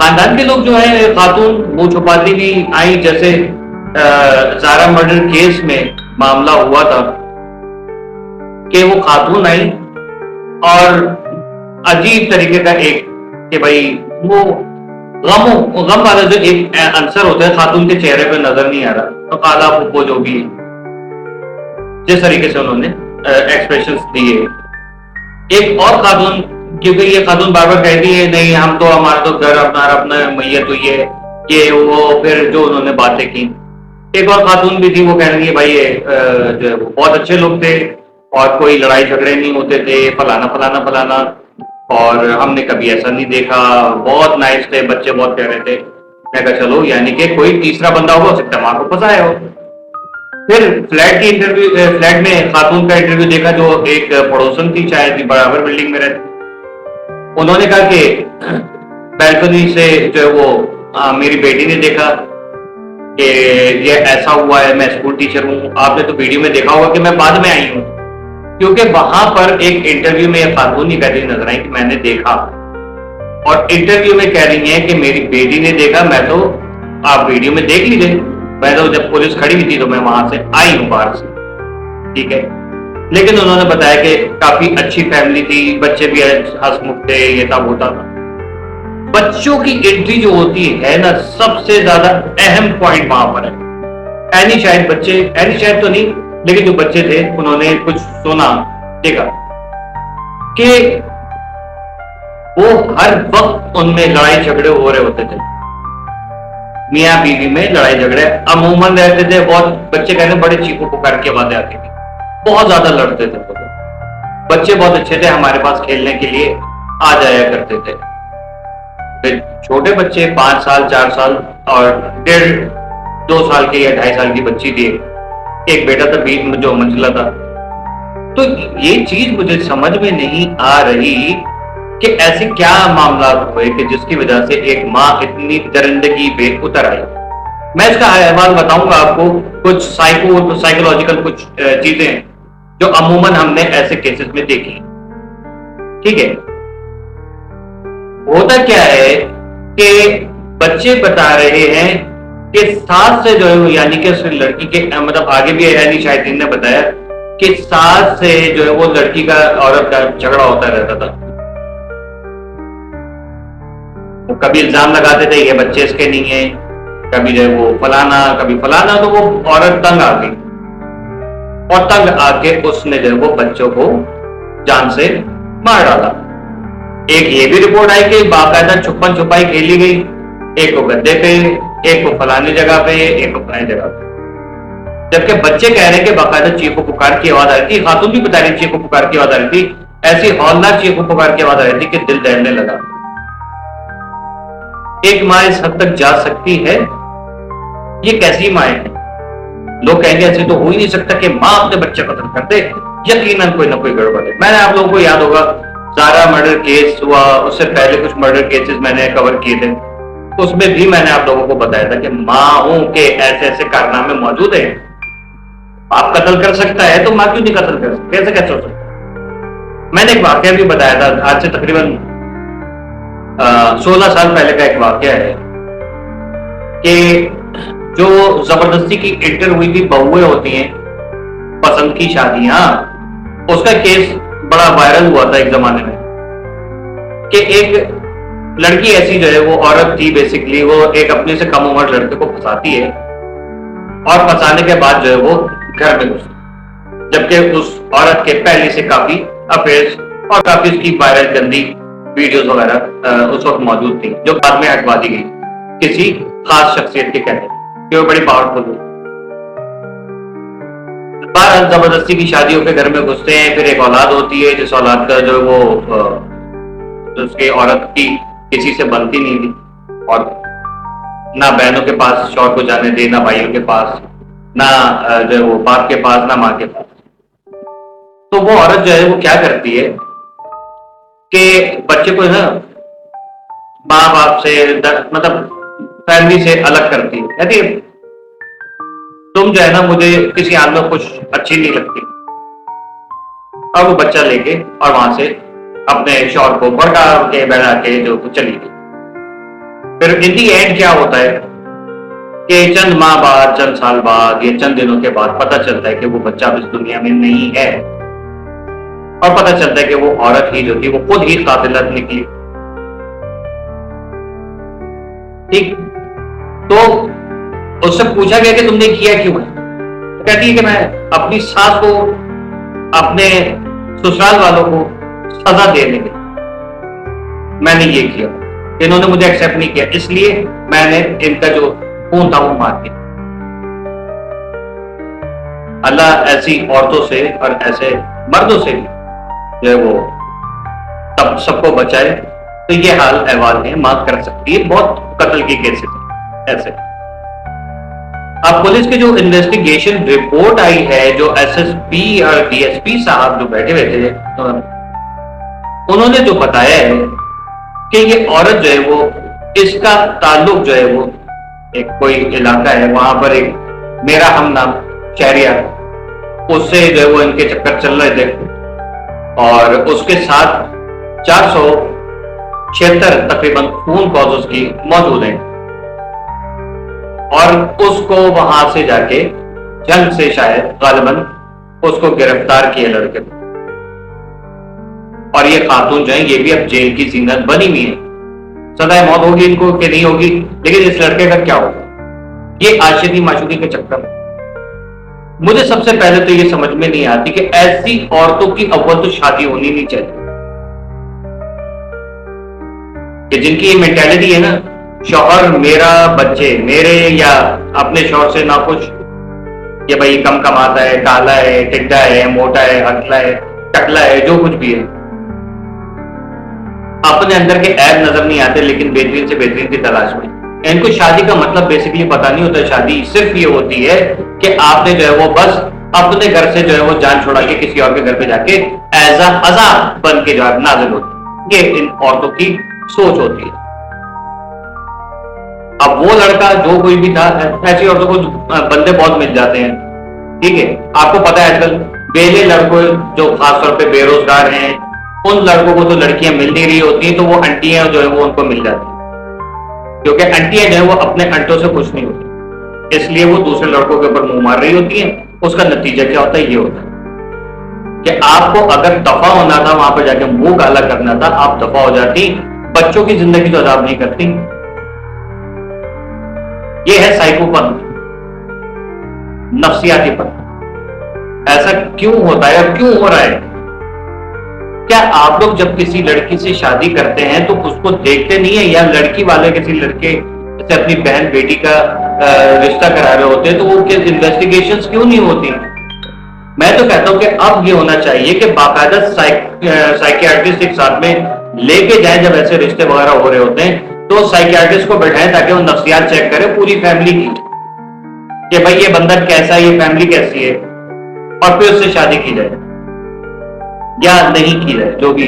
خاندان کے لوگ جو ہے خاتون وہ چھپاتی بھی آئی. جیسے زارا مرڈر کیس میں معاملہ ہوا تھا کہ وہ خاتون آئی اور عجیب طریقے کا ایک کہ بھائی وہ غم والا جو ایک عنصر ہوتا ہے خاتون کے چہرے پہ نظر نہیں آ رہا, تو کالا پھپھو جو بھی جس طریقے سے انہوں نے ایکسپریشنز دیے. ایک اور خاتون, کیونکہ یہ خاتون بار بار کہتی ہے نہیں ہم تو ہمارا تو گھر اپنا میت ہوئی ہے یہ وہ, پھر جو انہوں نے باتیں کی. ایک اور خاتون بھی تھی, وہ کہہ رہی ہے بھائی جو ہے وہ بہت اچھے لوگ تھے اور کوئی لڑائی جھگڑے نہیں ہوتے تھے, فلانا فلانا فلانا, اور ہم نے کبھی ایسا نہیں دیکھا, بہت نائس تھے, بچے بہت کہہ رہے تھے. میں کہا چلو یعنی کہ کوئی تیسرا بندہ ہو سکتا ہے وہاں کو پھنسایا ہو. پھر فلیٹ میں خاتون کا انٹرویو دیکھا جو ایک پڑوسن تھی, شاید برابر بلڈنگ میں رہتی. انہوں نے کہا کہ بیلکنی سے جو ہے وہ میری بیٹی نے دیکھا کہ یہ ایسا ہوا ہے, میں اسکول ٹیچر ہوں, آپ نے تو ویڈیو میں دیکھا ہوگا کہ میں بعد میں آئی ہوں. کیونکہ وہاں پر ایک انٹرویو میں یہ خاتون ہی کہتی نظر آئی کہ میں نے دیکھا, اور انٹرویو میں کہہ رہی ہیں کہ میری بیٹی نے دیکھا, میں تو آپ ویڈیو میں دیکھ لیجیے, میں تو جب پولیس کھڑی ہوئی تھی تو میں وہاں سے آئی ہوں باہر سے. ٹھیک ہے, لیکن انہوں نے بتایا کہ کافی اچھی فیملی تھی, بچے بھی ہنس مکھ تھے, یہ تھا وہ تھا. بچوں کی انٹری جو ہوتی ہے نا سب سے زیادہ اہم پوائنٹ وہاں پر ہے. اینی شاید تو نہیں, لیکن جو بچے تھے انہوں نے کچھ سنا دیکھا کہ وہ ہر وقت ان میں لڑائی جھگڑے ہو رہے ہوتے تھے, میاں بیوی میں لڑائی جھگڑے عموماً رہتے تھے. بہت بچے کہتے ہیں بڑے چیخو پکار کے آوازیں آتی تھی, بہت زیادہ لڑتے تھے. بچے بہت اچھے تھے, ہمارے پاس کھیلنے کے لیے آ جایا کرتے تھے. چھوٹے بچے 5 سال 4 سال اور 1.5-2 سال کے یا 2.5 سال کی بچی تھی, ایک بیٹا تھا بیچ میں جو منجلا تھا. تو یہ چیز مجھے سمجھ میں نہیں آ رہی کہ ایسے کیا معاملات ہوئے کہ جس کی وجہ سے ایک ماں اتنی درندگی پہ اتر آئی. میں اس کا احوال بتاؤں گا آپ کو, کچھ سائیکولوجیکل کچھ چیزیں جو عموماً ہم نے ایسے کیسز میں دیکھی. ٹھیک ہے, ہوتا کیا ہے کہ بچے بتا رہے ہیں کہ ساس سے جو ہے یعنی کہ اس لڑکی کے مطلب آگے بھی یعنی شاہدین نے بتایا کہ ساس سے جو ہے وہ لڑکی کا عورت کا جھگڑا ہوتا رہتا تھا. وہ کبھی الزام لگاتے تھے یہ بچے اس کے نہیں ہیں, کبھی جو ہے وہ فلانا کبھی فلانا, تو وہ عورت تنگ آ گئی اور تنگ آ کے اس نے جو ہے وہ بچوں کو جان سے مار ڈالا. ایک یہ بھی رپورٹ آئی کہ باقاعدہ چھپن چھپائی کھیلی گئی, ایک کو گدے پہ, ایک کو فلانی جگہ پہ, ایک کو فلانی جگہ پہ. جبکہ بچے کہہ رہے ہیں کہ باقاعدہ چیخو پکار کی آواز آ رہی تھی, خاتون بھی بتا رہی چیخو پکار کی آواز آ رہی تھی, ایسی ہولناک چیخو پکار کی آواز آ رہی تھی کہ دل دہلنے لگا. ایک ماں اس حد تک جا سکتی ہے؟ یہ کیسی ماں ہے؟ لوگ کہیں گے ایسے تو ہو ہی نہیں سکتا کہ ماں اپنے بچے قتل کر دے, یقیناً کوئی نہ کوئی گڑبڑ ہے. میں نے آپ لوگوں کو یاد ہوگا زارا مرڈر کیس ہوا, اس سے پہلے کچھ مرڈر کیسز میں نے کور کیے تھے, اس میں بھی میں نے آپ لوگوں کو بتایا تھا کہ ماں کے ایسے ایسے کارنامے موجود ہیں. آپ قتل کر سکتا ہے تو ماں کیوں نہیں قتل کر سکتا, کیسے ہو سکتا؟ میں نے ایک واقعہ بھی بتایا تھا, آج سے تقریباً 16 سال پہلے کا ایک واقعہ ہے کہ جو زبردستی کی انٹر ہوئی تھی بہویں ہوتی ہیں, پسند کی شادیاں, اس کا کیس بڑا وائرل ہوا تھا ایک زمانے میں کہ ایک لڑکی ایسی جو ہے وہ عورت تھی, بیسیکلی وہ ایک اپنے سے کم عمر لڑکے کو پھنساتی ہے اور پھنسانے کے بعد جو ہے وہ گھر میں گھستی, جبکہ اس عورت کے پہلے سے کافی افیئرز اور کافی اس کی وائرل گندی ویڈیوز وغیرہ اس وقت موجود تھی, جو بعد میں ہٹوا دی گئی کسی خاص شخصیت کے کہنے کہ وہ بڑی پاورفل ہوئی. بہرحال زبردستی کی شادیوں کے گھر میں گھستے ہیں, پھر ایک اولاد ہوتی ہے جس اولاد کا جو وہ اس کے عورت کی کسی سے بنتی نہیں تھی, اور نہ بہنوں کے پاس شوہر کو جانے دے, نہ بھائیوں کے پاس, نہ جو ہے وہ باپ کے پاس, نہ ماں کے پاس. تو وہ عورت جو ہے وہ کیا کرتی ہے کہ بچے کو نا ماں باپ سے مطلب فیملی سے الگ کرتی ہے, کہتی ہے تم جو ہے نا مجھے کسی حال میں کچھ اچھی نہیں لگتی, اور وہ بچہ لے کے اور وہاں سے اپنے شوہر کو بڑھا کے بیٹھا کے جو چلی گئی. پھر ان دی اینڈ کیا ہوتا ہے کہ چند ماہ بعد، چند سال بعد یا چند دنوں کے بعد پتہ چلتا ہے کہ وہ بچہ اب اس دنیا میں نہیں ہے، اور پتہ چلتا ہے کہ وہ عورت ہی جو تھی وہ خود ہی قاتلت نکلی. ٹھیک، تو اس سے پوچھا گیا کہ تم نے کیا کیوں ہے؟ تو کہتی ہے کہ میں اپنی ساس کو، اپنے سسرال والوں کو سزا دینے کے میں نے یہ کیا، انہوں نے مجھے ایکسیپٹ نہیں کیا، اس لیے میں نے ان کا جو خون تھا وہ مار دیا. اللہ ایسی عورتوں سے اور ایسے مردوں سے بھی جو ہے وہ سب کو بچائے. تو یہ حال احوال ہے، ماں کر سکتی ہے، بہت قتل کی کیسز ایسے. اب پولیس کی جو انویسٹیگیشن رپورٹ آئی ہے، جو ایس ایس پی اور ڈی ایس پی صاحب جو بیٹھے ہوئے تھے، انہوں نے جو بتایا ہے کہ یہ عورت جو ہے وہ، اس کا تعلق جو ہے وہ ایک کوئی علاقہ ہے، وہاں پر ایک میرا ہم نام شہریار، اس سے جو ہے وہ ان کے چکر چل رہے تھے، اور اس کے ساتھ 476 تقریباً فون کالز کی موجود ہیں، اور اس کو وہاں سے جا کے جنگ سے شاید غالباً اس کو گرفتار کیا لڑکے کو. اور یہ خاتون جو ہیں یہ بھی اب جیل کی زینت بنی ہوئی ہے. سزائے موت ہوگی ان کو کہ نہیں ہوگی، لیکن اس لڑکے کا کیا ہوگا؟ یہ عاشقی معشوقی کے چکر میں مجھے سب سے پہلے تو یہ سمجھ میں نہیں آتی کہ ایسی عورتوں کی اول تو شادی ہونی نہیں چاہیے، کہ جن کی یہ مینٹالٹی ہے نا، شوہر میرا، بچے میرے، یا اپنے شوہر سے ناخوش، کہ بھائی کم کماتا ہے، کالا ہے، ٹڈا ہے، موٹا ہے، ہٹلا ہے، ٹکلا ہے، جو کچھ بھی ہے. اپنے اندر کے عیب نظر نہیں آتے، لیکن بہترین سے بہترین کی تلاش میں. ان کو شادی کا مطلب بیسیکلی پتا نہیں ہوتا. شادی صرف یہ ہوتی ہے کہ آپ نے جو ہے وہ بس اپنے گھر سے جو ہے وہ جان چھوڑا کے کسی اور کے گھر پہ جا کے ایز اے عذاب بن کے جو ہے نازل ہوتی ہے. یہ ان عورتوں کی سوچ ہوتی ہے. اب وہ لڑکا جو کوئی بھی تھا، ایسی عورتوں کو بندے بہت مل جاتے ہیں، ٹھیک ہے. آپ کو پتا ہے آج کل بیلے لڑکوں جو خاص طور پہ بے روزگار ہیں، ان لڑکوں کو تو لڑکیاں مل نہیں رہی ہوتی ہیں، تو وہ انٹیاں جو ہے وہ ان کو مل جاتی ہیں، کیونکہ انٹیاں جو ہے وہ اپنے انٹوں سے خوش نہیں ہوتی، اس لیے وہ دوسرے لڑکوں کے اوپر منہ مار رہی ہوتی ہیں. اس کا نتیجہ کیا ہوتا ہے؟ یہ ہوتا ہے کہ آپ کو اگر دفع ہونا تھا، وہاں پہ جا کے منہ کالا کرنا تھا، آپ دفع ہو جاتی. بچوں کی زندگی تو عذاب نہیں کرتی. یہ ہے سائیکو پن، نفسیاتی پن. ایسا کیوں ہوتا ہے اور کیوں ہو رہا ہے؟ کیا آپ لوگ جب کسی لڑکی سے شادی کرتے ہیں تو اس کو دیکھتے نہیں ہیں، یا لڑکی والے کسی لڑکے سے اپنی بہن بیٹی کا رشتہ کرا رہے ہوتے ہیں تو وہ انویسٹیگیشنز کیوں نہیں ہوتی؟ میں تو کہتا ہوں کہ اب یہ ہونا چاہیے کہ باقاعدہ سائیکیاٹرسٹ ایک ساتھ میں لے کے جائیں. جب ایسے رشتے وغیرہ ہو رہے ہوتے ہیں تو سائیکیاٹرسٹ کو بیٹھائیں تاکہ وہ نفسیات چیک کرے پوری فیملی کی، کہ بھائی یہ بندہ کیسا ہے، یہ فیملی کیسی ہے، اور پھر اس سے شادی کی جائے یا نہیں کی جائے، جو بھی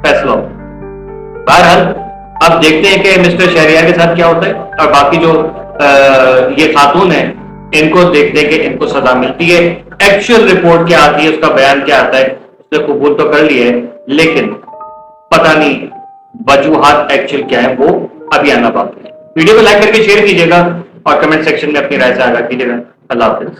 فیصلہ ہو. بہرحال اب دیکھتے ہیں کہ مسٹر شہریار کے ساتھ کیا ہوتا ہے، اور باقی جو یہ خاتون ہیں ان کو دیکھتے ہیں کہ ان کو سزا ملتی ہے. ایکچوئل رپورٹ کیا آتی ہے، اس کا بیان کیا آتا ہے، اس نے قبول تو کر لیا ہے، لیکن پتہ نہیں وجوہات ایکچوئل کیا ہے، وہ ابھی آنا باقی ہے. ویڈیو کو لائک کر کے شیئر کیجیے گا اور کمنٹ سیکشن میں اپنی رائے سے آگاہ کیجیے گا. اللہ حافظ.